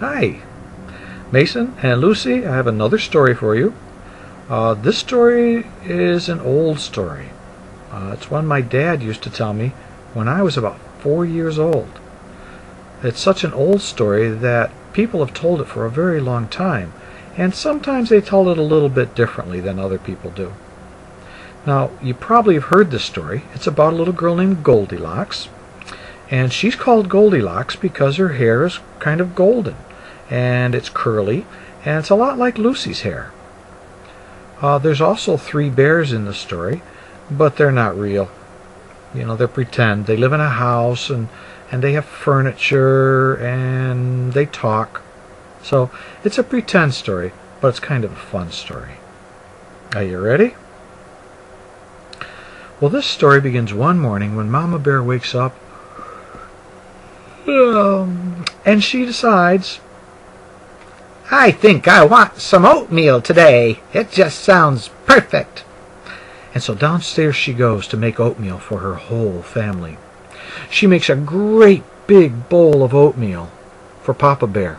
Hi, Mason and Lucy. I have another story for you. This story is an old story. It's one my dad used to tell me when I was about 4 years old. It's such an old story that people have told it for a very long time, and sometimes they tell it a little bit differently than other people do. Now, you probably have heard this story. It's about a little girl named Goldilocks, and she's called Goldilocks because her hair is kind of golden, and it's curly, and it's a lot like Lucy's hair. There's also 3 bears in the story, but they're not real. You know, they're pretend. They live in a house, and they have furniture, and they talk. So it's a pretend story, but it's kind of a fun story. Are you ready? Well, this story begins one morning when Mama Bear wakes up, and she decides, I think I want some oatmeal today. It just sounds perfect. And so downstairs she goes to make oatmeal for her whole family. She makes a great big bowl of oatmeal for Papa Bear,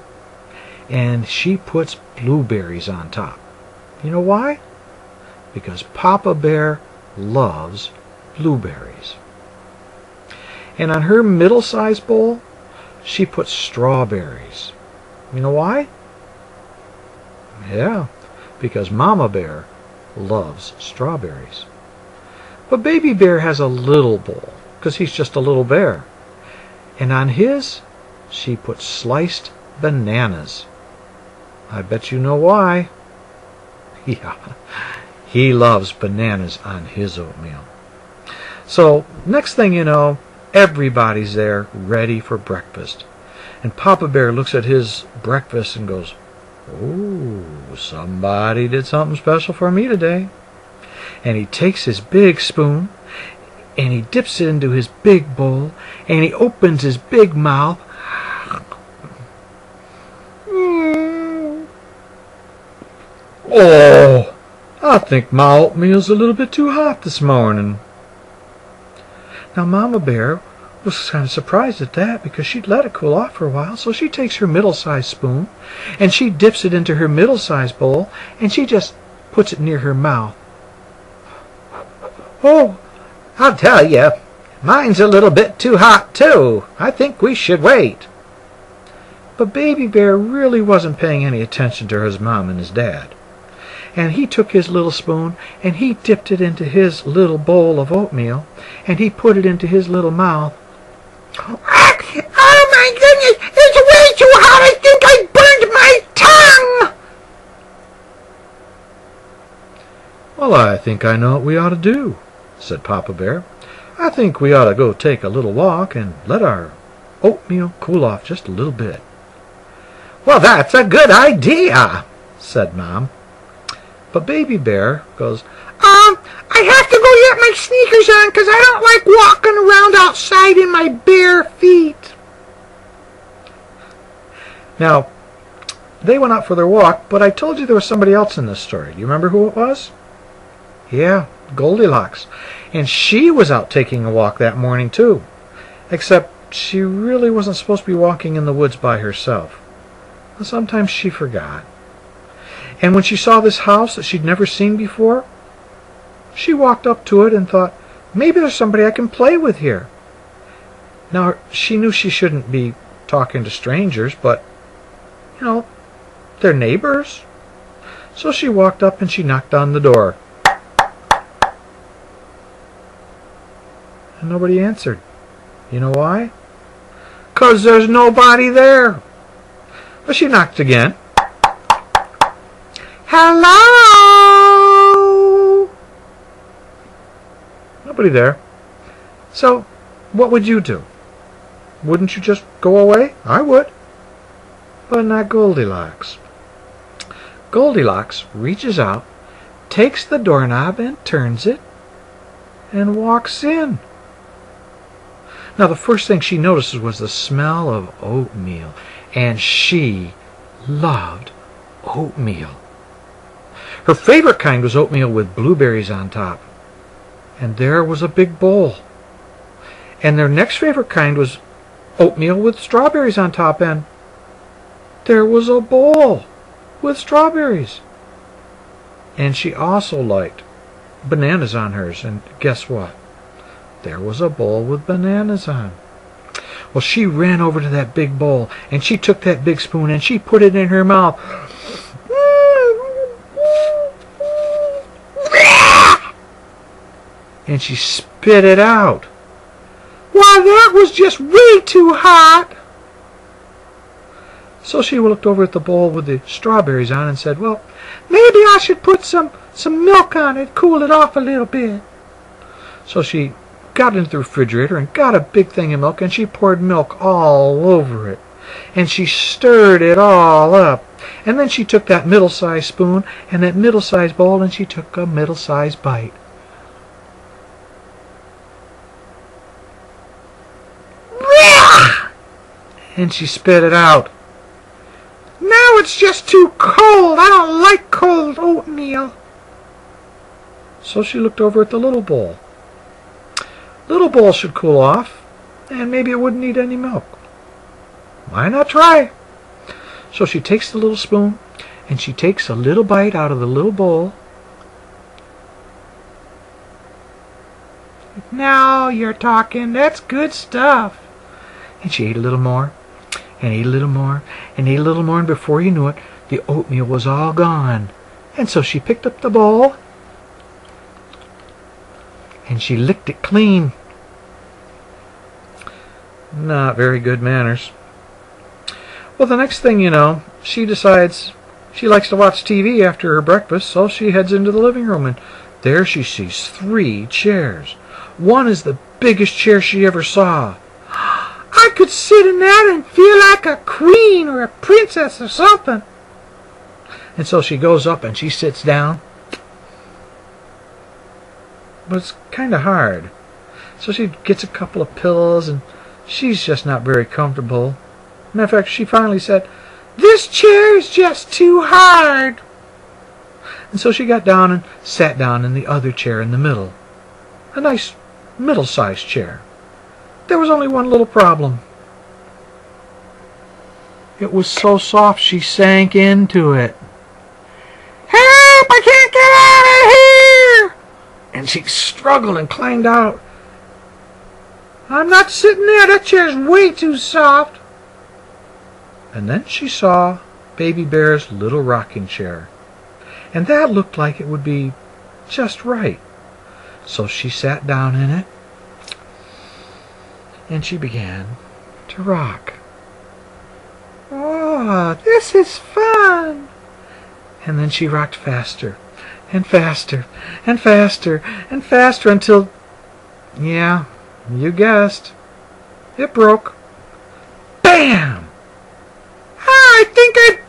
and she puts blueberries on top. You know why? Because Papa Bear loves blueberries. And on her middle-sized bowl, she puts strawberries. You know why? Yeah, because Mama Bear loves strawberries. But Baby Bear has a little bowl, because he's just a little bear. And on his, she puts sliced bananas. I bet you know why. Yeah, he loves bananas on his oatmeal. So, next thing you know, everybody's there ready for breakfast. And Papa Bear looks at his breakfast and goes, "Oh, somebody did something special for me today." And he takes his big spoon, and he dips it into his big bowl, and he opens his big mouth. Oh, I think my oatmeal's a little bit too hot this morning. Now, Mama Bear was kind of surprised at that because she'd let it cool off for a while. So she takes her middle-sized spoon, and she dips it into her middle-sized bowl, and she just puts it near her mouth. Oh, I'll tell you, mine's a little bit too hot, too. I think we should wait. But Baby Bear really wasn't paying any attention to his mom and his dad. And he took his little spoon, and he dipped it into his little bowl of oatmeal, and he put it into his little mouth. Oh my goodness, it's way too hot. I think I burned my tongue. Well, I think I know what we ought to do, said Papa Bear. I think we ought to go take a little walk and let our oatmeal cool off just a little bit. Well, that's a good idea, said Mom. But Baby Bear goes, I have to go get my sneakers on because I don't like walking around outside in my bare feet. Now, they went out for their walk, but I told you there was somebody else in this story. Do you remember who it was? Yeah, Goldilocks. And she was out taking a walk that morning, too. Except she really wasn't supposed to be walking in the woods by herself. Sometimes she forgot. And when she saw this house that she'd never seen before, she walked up to it and thought, maybe there's somebody I can play with here. Now, she knew she shouldn't be talking to strangers, but, you know, they're neighbors. So she walked up and she knocked on the door. And nobody answered. You know why? 'Cause there's nobody there. But she knocked again. Hello? Nobody there. So, what would you do? Wouldn't you just go away? I would. But not Goldilocks. Goldilocks reaches out, takes the doorknob and turns it, and walks in. Now, the first thing she notices was the smell of oatmeal, and she loved oatmeal. Her favorite kind was oatmeal with blueberries on top. And there was a big bowl. And their next favorite kind was oatmeal with strawberries on top, and there was a bowl with strawberries. And she also liked bananas on hers. And guess what? There was a bowl with bananas on. Well, she ran over to that big bowl, and she took that big spoon, and she put it in her mouth. And she spit it out. Why, that was just way too hot. So she looked over at the bowl with the strawberries on and said, well, maybe I should put some milk on it, cool it off a little bit. So she got into the refrigerator and got a big thing of milk, and she poured milk all over it. And she stirred it all up. And then she took that middle-sized spoon and that middle-sized bowl, and she took a middle-sized bite. And she spit it out. Now it's just too cold. I don't like cold oatmeal. So she looked over at the little bowl. Little bowl should cool off, and maybe it wouldn't need any milk. Why not try? So she takes the little spoon, and she takes a little bite out of the little bowl. Now you're talking. That's good stuff. And she ate a little more, and ate a little more, and ate a little more, and before you knew it, the oatmeal was all gone. And so she picked up the bowl, and she licked it clean. Not very good manners. Well, the next thing you know, she decides she likes to watch TV after her breakfast, so she heads into the living room, and there she sees 3 chairs. One is the biggest chair she ever saw. I could sit in that and feel like a queen or a princess or something. And so she goes up and she sits down. But it's kind of hard. So she gets a couple of pillows, and she's just not very comfortable. Matter of fact, she finally said, this chair is just too hard. And so she got down and sat down in the other chair in the middle. A nice middle-sized chair. There was only one little problem. It was so soft she sank into it. Help! I can't get out of here! And she struggled and climbed out. I'm not sitting there. That chair's way too soft. And then she saw Baby Bear's little rocking chair. And that looked like it would be just right. So she sat down in it, and she began to rock. Oh, this is fun! And then she rocked faster, and faster, and faster, and faster until, yeah, you guessed, it broke. Bam! I think I